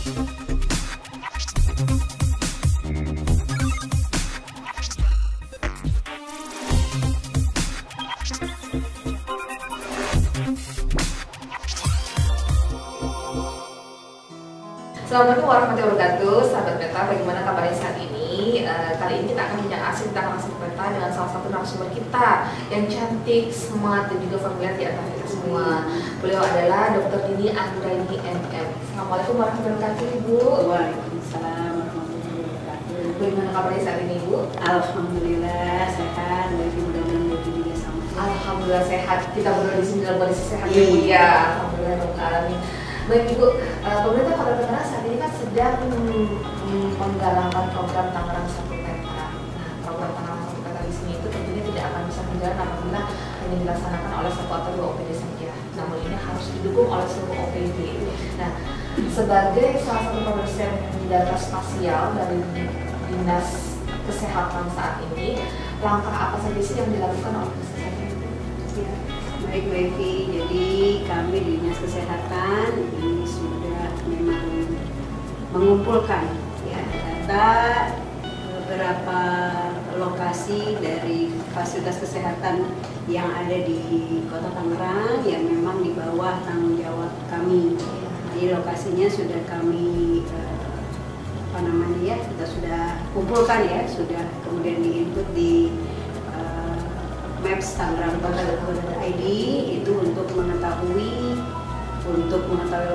Assalamualaikum warahmatullahi wabarakatuh, sahabat Peta. Bagaimana kabarnya saat ini? Kali ini kita akan bincang asik tentang nasib Peta dengan salah satu narasumber kita yang cantik, smart, dan juga familiar di antara kita semua. Beliau adalah Dr. Dini Anggraini MM. Assalamualaikum warahmatullahi wabarakatuh, Ibu. Waalaikumsalam warahmatullahi wabarakatuh. Bagaimana kabarnya saat ini, Ibu? Alhamdulillah sehat, mudah-mudahan Ibu juga sama. Alhamdulillah sehat. Kita berdua di sini dalam kondisi sehat, ya, Bu. Ya, alhamdulillah, Rabbil alamin. Baik, Ibu, pemerintah Kota Tangerang saat ini kan sedang menggalakkan program Tangerang Satu Peta. Nah, program Tangerang Satu Peta di sini itu tentunya tidak akan bisa berjalan apabila hanya dilaksanakan oleh satu atau dua OPD saja. Namun ini harus didukung oleh seluruh OPD. Nah, sebagai salah satu produsen data spasial dari Dinas Kesehatan saat ini, langkah apa saja sih yang dilakukan oleh Dinas Kesehatan? Ya, baik Bu Evi, jadi kami di Dinas Kesehatan ini sudah memang mengumpulkan ya data beberapa lokasi dari fasilitas kesehatan yang ada di Kota Tangerang yang memang di bawah tanggung jawab kami. Jadi lokasinya sudah kami kita sudah kumpulkan ya, sudah kemudian diinput di Maps Tangerang.go.id itu untuk mengetahui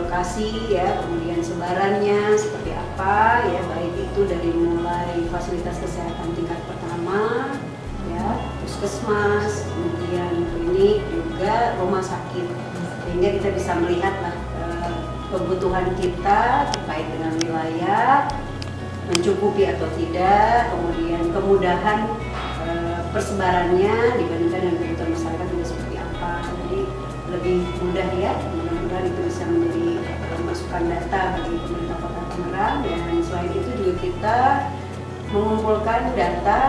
lokasi ya, kemudian sebarannya seperti apa ya, baik itu dari mulai fasilitas kesehatan tingkat pertama ya, puskesmas, kemudian klinik, juga rumah sakit, sehingga kita bisa melihatlah kebutuhan kita terkait dengan wilayah mencukupi atau tidak, kemudian kemudahan persebarannya dibandingkan dengan kebutuhan masyarakat juga seperti apa. Jadi lebih mudah ya, mudah-mudahan itu bisa menjadi masukan data bagi pemerintah Kota Tangerang. Dan selain itu juga kita mengumpulkan data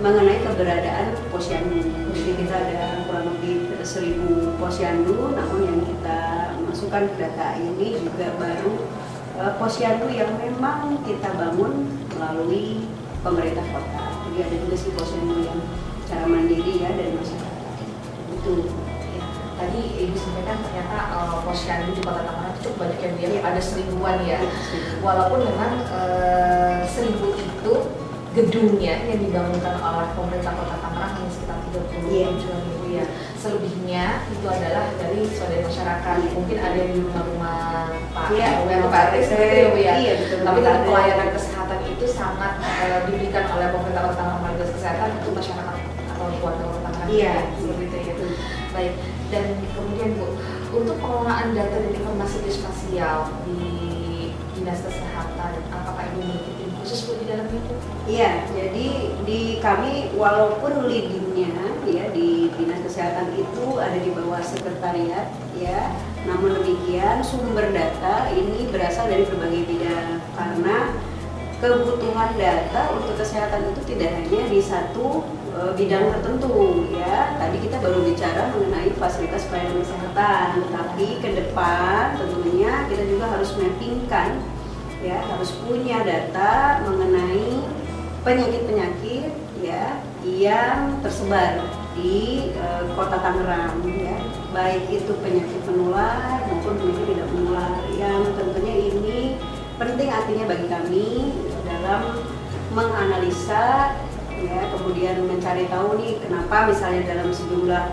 mengenai keberadaan posyandu. Jadi kita ada kurang lebih 1000 posyandu, namun yang kita masukkan ke data ini juga baru posyandu yang memang kita bangun melalui pemerintah kota. Jadi ada juga sih posyandu yang secara mandiri ya dari masyarakat. Itu. Ya, tadi Ibu sampaikan ternyata posyandu di Kota Tangerang cukup banyak yang dia ada 1000-an ya. Walaupun memang 1000 itu gedungnya yang dibangunkan oleh pemerintah Kota Tangerang hanya sekitar 37-an gitu ya. Selebihnya itu adalah dari swadaya masyarakat. Mungkin ada yang di rumah-rumah Pak RW atau Pak RT seperti itu ya. Iya, betul. Tapi kan pelayanan kesehatan itu sangat diberikan oleh pemerintah Kota Tangerang melalui Dinas Kesehatan untuk masyarakat atau warga Kota Tangerang. Iya, seperti itu ya. Baik. Dan kemudian Bu, untuk pengelolaan data dan informasi geospasial di Dinas Kesehatan, apakah Ibu memiliki tim khusus Bu di dalamnya Bu? Iya, jadi di kami walaupun leadingnya ya di Dinas Kesehatan itu ada di bawah sekretariat ya, namun demikian sumber data ini berasal dari berbagai bidang karena kebutuhan data untuk kesehatan itu tidak hanya di satu bidang tertentu ya. Tadi kita baru bicara mengenai fasilitas pelayanan kesehatan, tetapi ke depan tentunya kita juga harus mappingkan ya, harus punya data mengenai penyakit-penyakit ya yang tersebar di Kota Tangerang ya, baik itu penyakit menular maupun penyakit tidak menular, yang tentunya ini penting artinya bagi kami dalam menganalisa ya, kemudian mencari tahu nih kenapa misalnya dalam sejumlah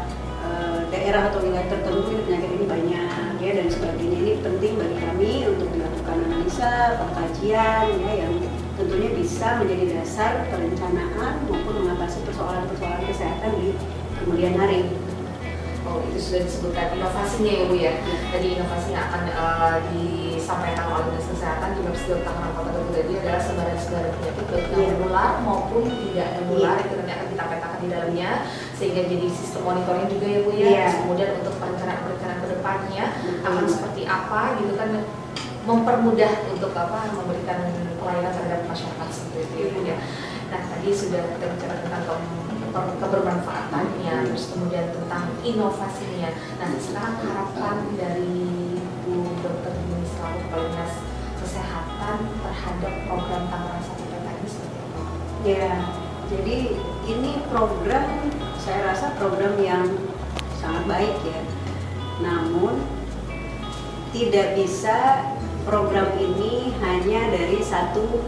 daerah atau wilayah tertentu ini penyakit ini banyak ya dan sebagainya. Ini penting bagi kami untuk dilakukan analisa, pengkajian ya, yang tentunya bisa menjadi dasar perencanaan maupun mengatasi persoalan-persoalan kesehatan di kemudian hari. Oh, itu sudah disebutkan inovasinya ya Bu ya. Jadi inovasi yang akan disampaikan oleh Dinas Kesehatan di Website Tangerang Kota Tangerang adalah sebaran-sebaran penyakit baik yang menular maupun tidak menular. Itu nanti akan kita petakan di dalamnya sehingga jadi sistem monitoring juga ya Bu ya. Terus kemudian untuk perencanaan ke depannya akan seperti apa gitu kan, mempermudah untuk memberikan pelayanan terhadap masyarakat seperti itu ya Bu ya. Nah, tadi sudah kita bicara tentang kebermanfaatannya, terus kemudian tentang inovasinya. Nah, sekarang harapan dari Bu Dr. Dini selaku Kepala Dinas Ya, jadi ini program, saya rasa program yang sangat baik ya. Namun tidak bisa program ini hanya dari satu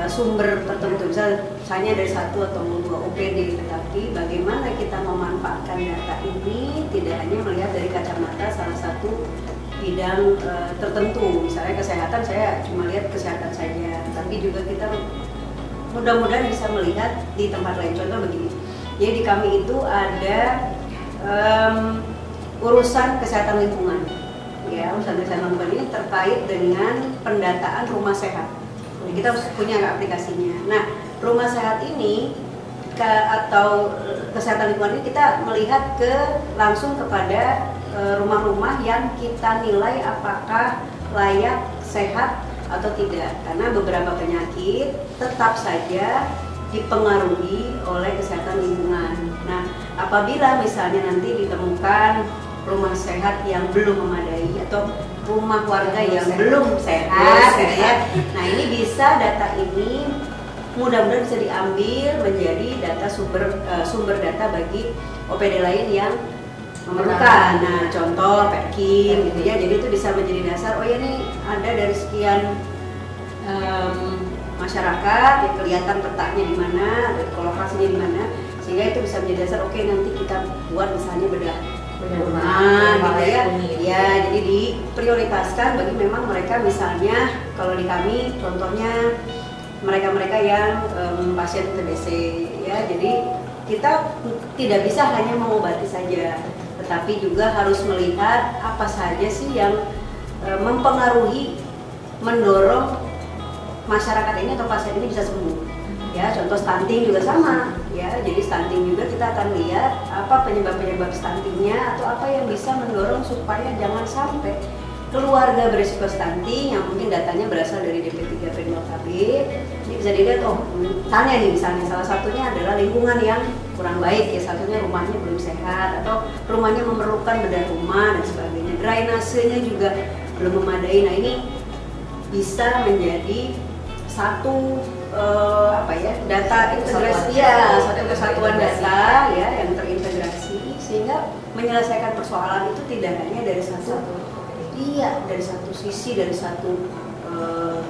sumber tertentu, misalnya dari satu atau dua OPD, tetapi bagaimana kita memanfaatkan data ini tidak hanya melihat dari kacamata salah satu bidang tertentu, misalnya kesehatan, saya cuma lihat kesehatan saja, tapi juga kita mudah-mudahan bisa melihat di tempat lain. Contoh begini, jadi di kami itu ada urusan kesehatan lingkungan, ya, urusan kesehatan lingkungan ini terkait dengan pendataan rumah sehat. Jadi kita punya aplikasinya. Nah, rumah sehat ini atau kesehatan lingkungan ini kita melihat langsung kepada rumah-rumah yang kita nilai apakah layak sehat atau tidak. Karena beberapa penyakit tetap saja dipengaruhi oleh kesehatan lingkungan. Nah, apabila misalnya nanti ditemukan rumah sehat yang belum memadai atau rumah warga yang belum sehat, gitu ya. Nah, ini bisa data ini mudah-mudahan bisa diambil menjadi data sumber data bagi OPD lain yang memerlukan. Nah, contoh Perkim, gitu ya. Jadi itu bisa menjadi dasar. Oh ya, nih ada dari sekian masyarakat, ya, kelihatan petanya di mana, kolokasinya di mana, sehingga itu bisa menjadi dasar. Oke, nanti kita buat misalnya bedah rumah, gitu ya. Ya, jadi diprioritaskan bagi memang mereka, misalnya kalau di kami contohnya mereka-mereka yang pasien TBC, ya. Jadi kita tidak bisa hanya mengobati saja, tetapi juga harus melihat apa saja sih yang mempengaruhi, mendorong masyarakat ini atau pasien ini bisa sembuh. Ya, contoh stunting juga sama, ya. Jadi stunting juga kita akan lihat apa penyebab-penyebab stuntingnya atau apa yang bisa mendorong supaya jangan sampai keluarga berisiko stunting yang mungkin datanya berasal dari DP3, P2KB. Ini bisa dilihat, oh misalnya salah satunya adalah lingkungan yang kurang baik, ya, satunya rumahnya belum sehat atau rumahnya memerlukan bedah rumah dan sebagainya. Drainasenya juga belum memadai. Nah, ini bisa menjadi satu data integrasi, ya, satu kesatuan data, ya, yang terintegrasi sehingga menyelesaikan persoalan itu tidak hanya dari dari satu sisi, dari satu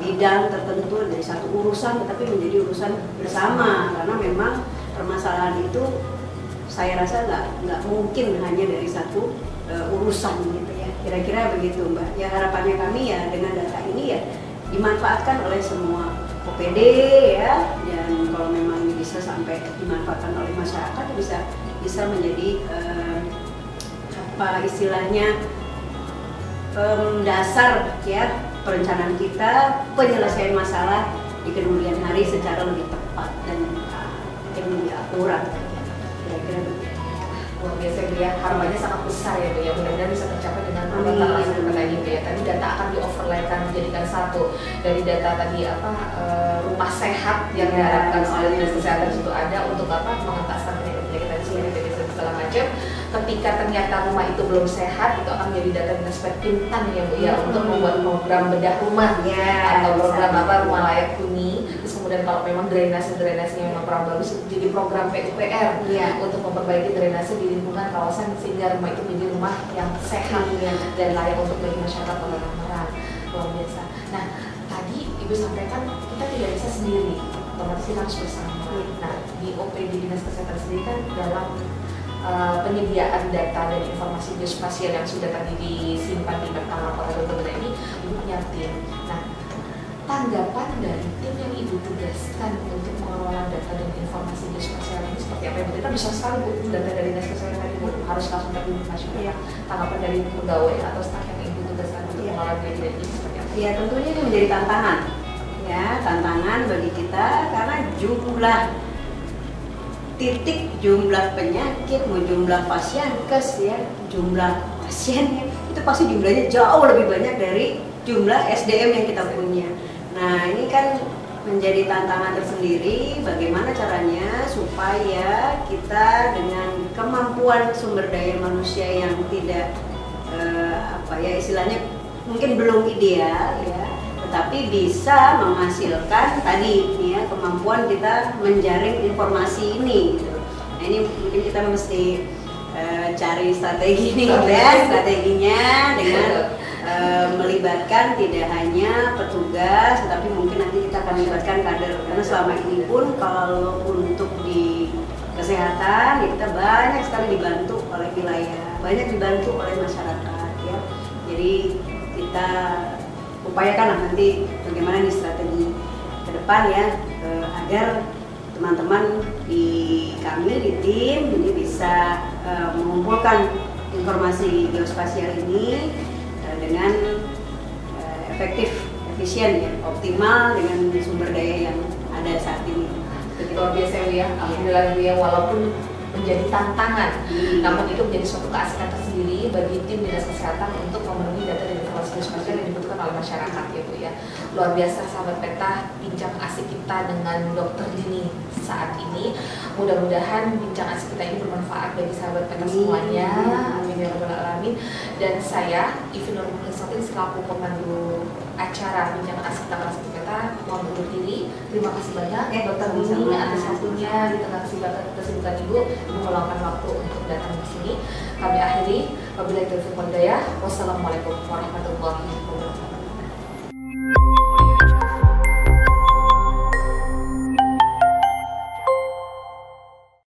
bidang tertentu, dari satu urusan, tetapi menjadi urusan bersama, karena memang permasalahan itu saya rasa nggak mungkin hanya dari satu urusan, gitu ya. Kira-kira begitu, Mbak. Ya, harapannya kami ya dengan data ini ya dimanfaatkan oleh semua OPD, ya, dan kalau memang bisa sampai dimanfaatkan oleh masyarakat bisa menjadi apa istilahnya dasar, ya, perencanaan kita, penyelesaian masalah di kemudian hari secara lebih tepat dan lebih akurat. Kira-kira begitu. Luar biasa, Bu, ya. Harapannya sangat besar ya, Bu, ya. Mudah-mudahan bisa tercapai dengan program langsung tadi, Bu, ya. Tadi data akan di-overlaykan menjadikan satu dari data tadi rumah sehat yang diharapkan oleh Dinas Kesehatan itu ada untuk mengentaskan penyakit-penyakit tadi seperti TBC dan segala macam. Ketika ternyata rumah itu belum sehat, itu akan menjadi data Dinas Perkintan ya, Bu, ya, untuk membuat program bedah rumah, ya, atau program rumah layak huni. Terus kemudian kalau memang drainasinya memang kurang bagus, jadi program PUPR, ya, untuk memperbaiki drainase di lingkungan kawasan sehingga rumah itu menjadi rumah yang sehat, ya, dan layak untuk bagi masyarakat orang-orang. Luar biasa. Nah, tadi Ibu sampaikan kita tidak bisa sendiri, otomatis kita harus bersama. Nah, di OPD Dinas Kesehatan sendiri kan dalam penyediaan data dan informasi geospasial yang sudah tadi disimpan di Pertama Kota Bogor ini, Ibu punya tim. Nah, tanggapan dari tim yang Ibu tugaskan untuk mengelola data dan informasi geospasial ini seperti apa? Ibu, kita bisa sekali, Bu, data dari Dinas Kesehatan tadi, Bu, harus langsung terhubung masyarakat. Tanggapan dari pegawai atau staf yang Ibu tugaskan untuk mengelola data ini seperti apa? Ya, tentunya ini menjadi tantangan, ya, tantangan bagi kita karena jumlah penyakit, jumlah pasienkes, ya, jumlah pasiennya itu pasti jumlahnya jauh lebih banyak dari jumlah SDM yang kita punya. Nah, ini kan menjadi tantangan tersendiri bagaimana caranya supaya kita dengan kemampuan sumber daya manusia yang tidak istilahnya mungkin belum ideal, ya, tetapi bisa menghasilkan tadi ya kemampuan kita menjaring informasi ini gitu. Nah ini mungkin kita mesti cari strategi nih ya, strateginya dengan melibatkan tidak hanya petugas, tetapi mungkin nanti kita akan melibatkan kader, karena selama ini pun kalau untuk di kesehatan ya kita banyak sekali dibantu oleh wilayah, banyak dibantu oleh masyarakat ya. Jadi kita upayakanlah nanti bagaimana nih strategi ke depan ya, agar teman-teman di kami di tim ini bisa mengumpulkan informasi geospasial ini dengan efektif, efisien ya, optimal dengan sumber daya yang ada saat ini. Luar biasa ya, alhamdulillah ya, walaupun menjadi tantangan, namun itu menjadi suatu keasikan tersendiri bagi tim dinas kesehatan untuk memenuhi data dan informasi geospasial yang dibutuhkan oleh masyarakat ya Bu ya. Luar biasa sahabat Peta, bincang asik kita dengan Dr. Dini saat ini. Mudah-mudahan bincang asik kita ini bermanfaat bagi sahabat Peta semuanya. Amin ya rabbal alamin. Dan saya Ivi Nur Mukhlisatin selaku pemandu acara bincang asik tanggal 1 Peta mohon undur diri. Terima kasih banyak Dr. Dini atas waktunya di tengah kesibukan Ibu meluangkan waktu untuk datang ke sini. Kami akhiri, wabillahi taufiq wal hidayah. Wassalamualaikum warahmatullahi wabarakatuh.